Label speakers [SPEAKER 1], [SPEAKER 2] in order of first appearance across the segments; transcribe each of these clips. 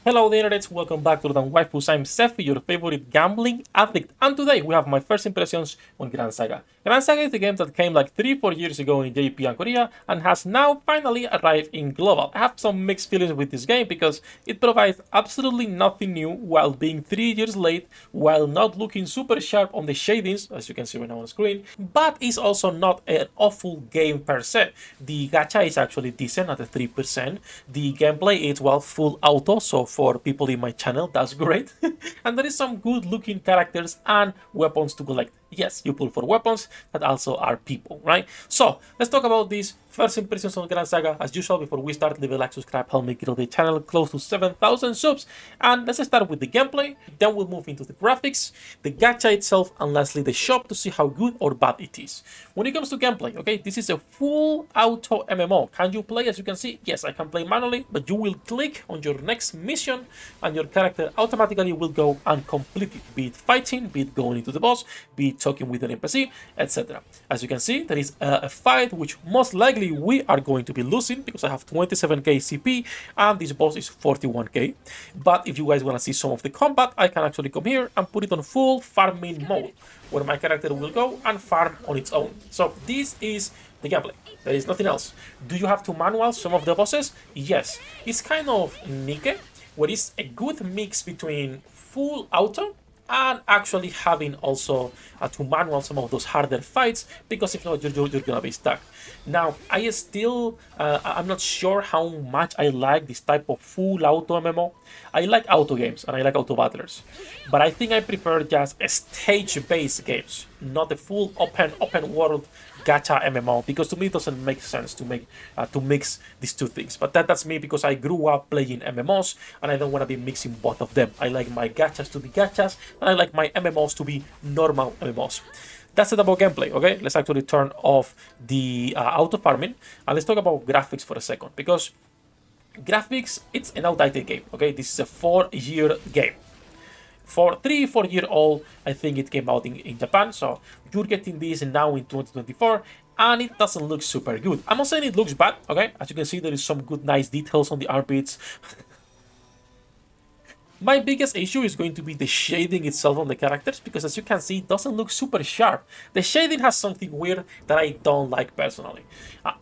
[SPEAKER 1] Hello the internet, welcome back to the Waifus. I'm Sefhi, your favorite gambling addict, and today we have my first impressions on Grand Saga. Grand Saga is the game that came like 3-4 years ago in JP and Korea and has now finally arrived in global. I have some mixed feelings with this game because it provides absolutely nothing new while being 3 years late, while not looking super sharp on the shadings, as you can see right now on the screen, but is also not an awful game per se. The gacha is actually decent at the 3%. The gameplay is, well, full auto, so for people in my channel, that's great. And there is some good looking characters and weapons to collect. Yes, you pull for weapons that also are people, right? So let's talk about these first impressions on Grand Saga. As usual, before we start, leave a like, subscribe, help me grow the channel close to 7,000 subs. And let's start with the gameplay, then we'll move into the graphics, the gacha itself, and lastly the shop to see how good or bad it is. When it comes to gameplay, okay, this is a full auto MMO. Can you play? As you can see, yes, I can play manually, but you will click on your next mission and your character automatically will go and complete it, be it fighting, be it going into the boss, be it talking with an NPC, etc. As you can see, there is a fight which most likely we are going to be losing because I have 27k CP and this boss is 41k. But if you guys want to see some of the combat, I can actually come here and put it on full farming mode, where my character will go and farm on its own. So this is the gameplay. There is nothing else. Do you have to manual some of the bosses? Yes. It's kind of Nike, where it's a good mix between full auto and actually having also to manual some of those harder fights, because if not, you're gonna be stuck. Now, I'm not sure how much I like this type of full auto MMO. I like auto games and I like auto battlers, but I think I prefer just stage-based games, not the full open world gacha MMO, because to me it doesn't make sense to mix these two things. But that's me, because I grew up playing MMOs and I don't want to be mixing both of them. I like my gachas to be gachas and I like my MMOs to be normal MMOs. That's it about gameplay, okay? Let's actually turn off the auto farming and let's talk about graphics for a second, because graphics, it's an outdated game, okay? This is a 4-year game. For 3-4-year-old, I think it came out in Japan, so you're getting this now in 2024, and it doesn't look super good. I'm not saying it looks bad, okay? As you can see, there is some good, nice details on the armpits. My biggest issue is going to be the shading itself on the characters, because as you can see, it doesn't look super sharp. The shading has something weird that I don't like personally.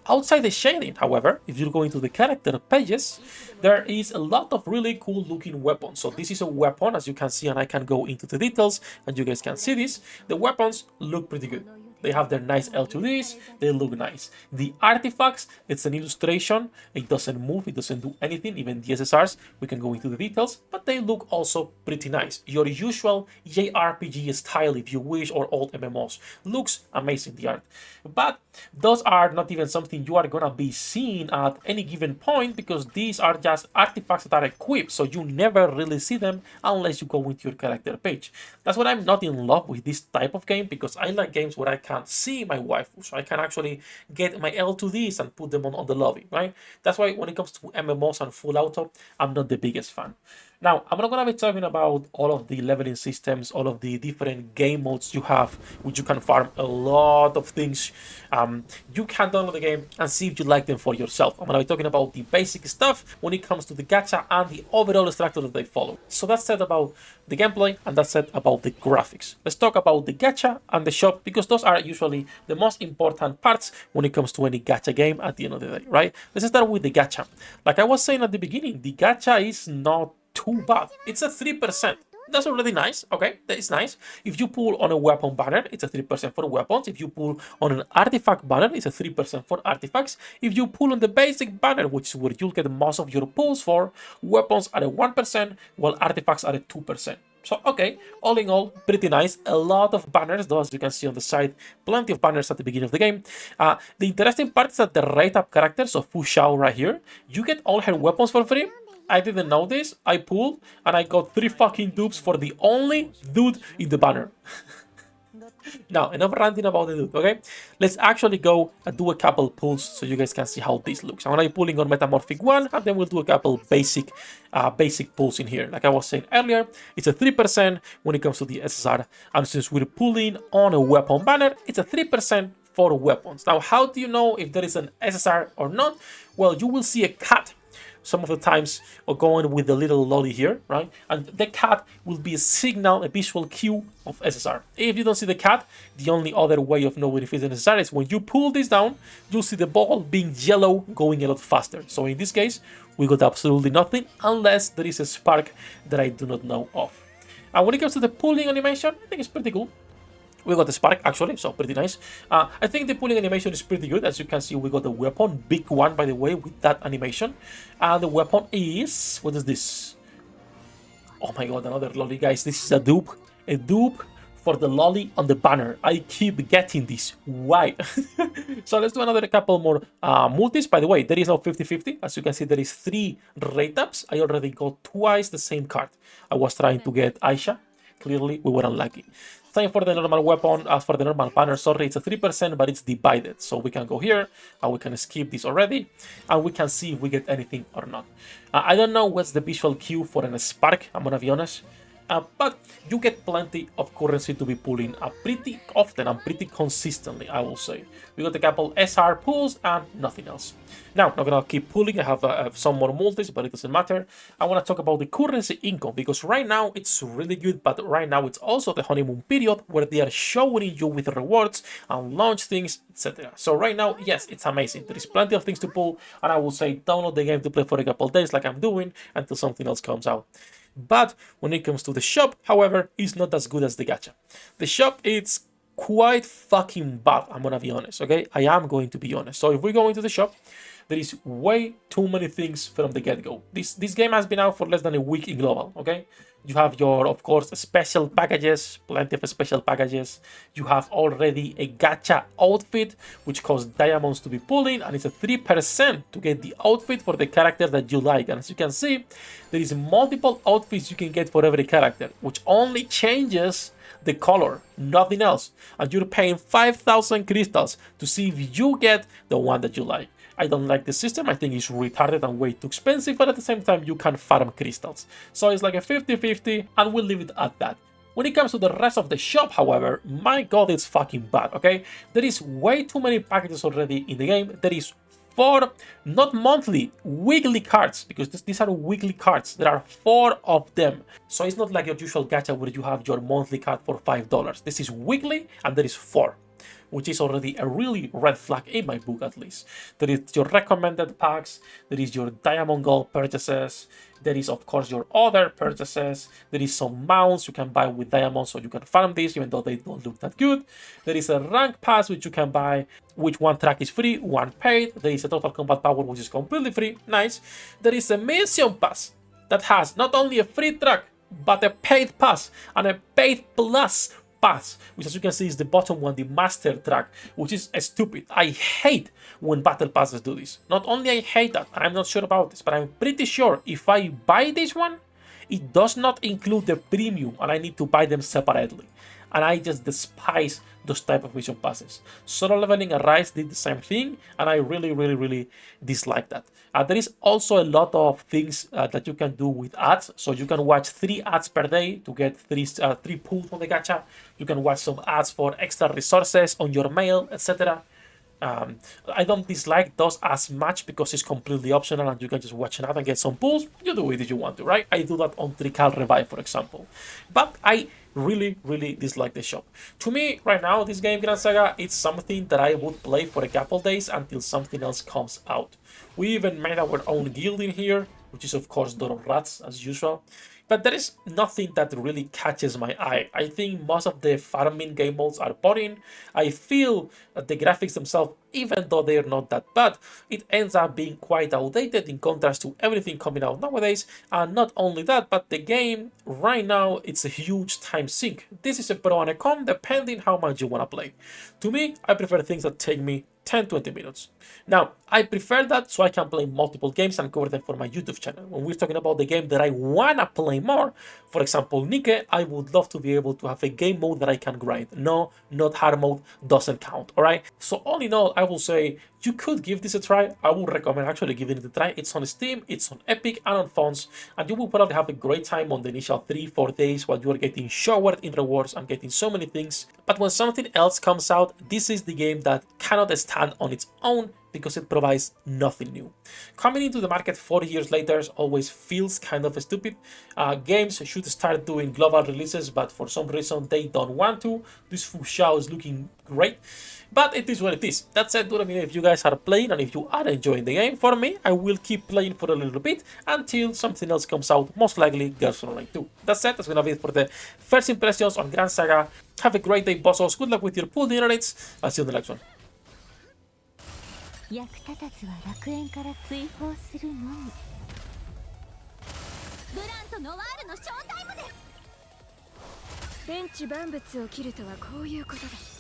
[SPEAKER 1] Outside the shading, however, if you go into the character pages, there is a lot of really cool looking weapons. So this is a weapon, as you can see, and I can go into the details and you guys can see this. The weapons look pretty good. They have their nice L2Ds, they look nice. The artifacts, it's an illustration, it doesn't move, it doesn't do anything, even the SSRs, we can go into the details, but they look also pretty nice. Your usual JRPG style, if you wish, or old MMOs. Looks amazing, the art. But those are not even something you are gonna be seeing at any given point, because these are just artifacts that are equipped, so you never really see them unless you go into your character page. That's why I'm not in love with this type of game, because I like games where I can see my waifu, so I can actually get my L2Ds and put them on the lobby, right? That's why when it comes to MMOs and full auto, I'm not the biggest fan. Now, I'm not going to be talking about all of the leveling systems, all of the different game modes you have, which you can farm a lot of things. You can download the game and see if you like them for yourself. I'm going to be talking about the basic stuff when it comes to the gacha and the overall structure that they follow. So that's said about the gameplay, and that's said about the graphics. Let's talk about the gacha and the shop, because those are usually the most important parts when it comes to any gacha game at the end of the day, right? Let's start with the gacha. Like I was saying at the beginning, the gacha is not too bad. It's a 3%. That's already nice, okay? That is nice. If you pull on a weapon banner, it's a 3% for weapons. If you pull on an artifact banner, it's a 3% for artifacts. If you pull on the basic banner, which is where you'll get most of your pulls for, weapons are a 1%, while artifacts are a 2%. So, okay, all in all, pretty nice. A lot of banners, though, as you can see on the side, plenty of banners at the beginning of the game. The interesting part is that the rate-up character, so Fu Xiao right here, you get all her weapons for free. I didn't know this. I pulled and I got 3 fucking dupes for the only dude in the banner. Now, enough ranting about the dude, okay? Let's actually go and do a couple pulls so you guys can see how this looks. I'm gonna be pulling on Metamorphic 1, and then we'll do a couple basic pulls in here. Like I was saying earlier, it's a 3% when it comes to the SSR, and since we're pulling on a weapon banner, it's a 3% for weapons. Now, how do you know if there is an SSR or not? Well, you will see a cut some of the times going with the little lolly here, right? And the cat will be a signal, a visual cue of SSR. If you don't see the cat, the only other way of knowing if it's an SSR is when you pull this down, you'll see the ball being yellow going a lot faster. So in this case, we got absolutely nothing unless there is a spark that I do not know of. And when it comes to the pulling animation, I think it's pretty cool. We got the spark actually, so pretty nice. I think the pulling animation is pretty good. As you can see, we got the weapon, big one by the way, with that animation. And the weapon is, what is this? Oh my god, another lolly, guys. This is a dupe for the lolly on the banner. I keep getting this. Why? So let's do another couple more multis. By the way, there is no 50-50. As you can see, there is 3 rate ups. I already got twice the same card. I was trying to get Aisha. Clearly, we were unlucky. Same for the normal weapon, as for the normal banner, sorry, it's a 3%, but it's divided. So we can go here, and we can skip this already, and we can see if we get anything or not. I don't know what's the visual cue for a spark, I'm gonna be honest. But you get plenty of currency to be pulling pretty often and pretty consistently, I will say. We got a couple SR pulls and nothing else. Now, not gonna keep pulling, I have some more multis, but it doesn't matter. I wanna talk about the currency income, because right now it's really good, but right now it's also the honeymoon period where they are showing you with rewards and launch things, etc. So right now, yes, it's amazing. There is plenty of things to pull, and I will say download the game to play for a couple days like I'm doing until something else comes out. But when it comes to the shop, however, it's not as good as the gacha. The shop, it's quite fucking bad, I'm gonna be honest, okay? I am going to be honest. So if we go into the shop, there is way too many things from the get-go. This game has been out for less than a week in global, okay? You have your, of course, special packages, plenty of special packages. You have already a gacha outfit, which costs diamonds to be pulling, and it's a 3% to get the outfit for the character that you like. And as you can see, there is multiple outfits you can get for every character, which only changes the color, nothing else. And you're paying 5,000 crystals to see if you get the one that you like. I don't like the system, I think it's retarded and way too expensive, but at the same time you can farm crystals. So it's like a 50-50, and we'll leave it at that. When it comes to the rest of the shop, however, my god, it's fucking bad, okay? There is way too many packages already in the game. There is 4, not monthly, weekly cards, because these are weekly cards. There are 4 of them. So it's not like your usual gacha where you have your monthly card for $5. This is weekly, and there is 4. Which is already a really red flag in my book, at least. There is your recommended packs, there is your diamond gold purchases, there is of course your other purchases, there is some mounts you can buy with diamonds so you can farm this even though they don't look that good. There is a rank pass which you can buy, which one track is free, one paid. There is a total combat power which is completely free, nice. There is a mission pass that has not only a free track but a paid pass and a paid plus pass, which as you can see is the bottom one, the master track, which is stupid. I hate when battle passes do this. Not only I hate that, I'm not sure about this, but I'm pretty sure if I buy this one, it does not include the premium and I need to buy them separately. And I just despise those type of mission passes. Solo Leveling and Rise did the same thing, and I really dislike that. There is also a lot of things that you can do with ads. So you can watch 3 ads per day to get 3 pulls on the gacha. You can watch some ads for extra resources on your mail, etc. I don't dislike those as much because it's completely optional and you can just watch an ad and get some pulls. You do it if you want to, right? I do that on Trical Revive, for example. But I really dislike the shop. To me, right now, this game, Grand Saga, it's something that I would play for a couple days until something else comes out. We even made our own guild in here, which is of course Doro Rats, as usual. But there is nothing that really catches my eye. I think most of the farming game modes are boring. I feel that the graphics themselves, even though they are not that bad, it ends up being quite outdated in contrast to everything coming out nowadays. And not only that, but the game right now, it's a huge time sink. This is a pro and a con depending how much you want to play. To me, I prefer things that take me 10-20 minutes. Now, I prefer that so I can play multiple games and cover them for my YouTube channel. When we're talking about the game that I wanna play more, for example, Nike, I would love to be able to have a game mode that I can grind. No, not hard mode, doesn't count, alright? So all in all, I will say you could give this a try. I would recommend actually giving it a try. It's on Steam, it's on Epic and on phones, and you will probably have a great time on the initial 3-4 days while you are getting showered in rewards and getting so many things. But when something else comes out, this is the game that cannot stand on its own because it provides nothing new. Coming into the market 40 years later always feels kind of stupid. Games should start doing global releases, but for some reason they don't want to. This Fuxiao is looking great, but it is what it is. That said, do let me know if you guys are playing and if you are enjoying the game. For me, I will keep playing for a little bit until something else comes out, most likely Girls Online 2. That said, that's gonna be it for the first impressions on Grand Saga. Have a great day, bossos. Good luck with your pool dinner dates. I'll see you in the next one.
[SPEAKER 2] 役立たずは楽園から追放するのみ。ブランとノワールのショータイムです。天地万物を切るとはこういうことだ。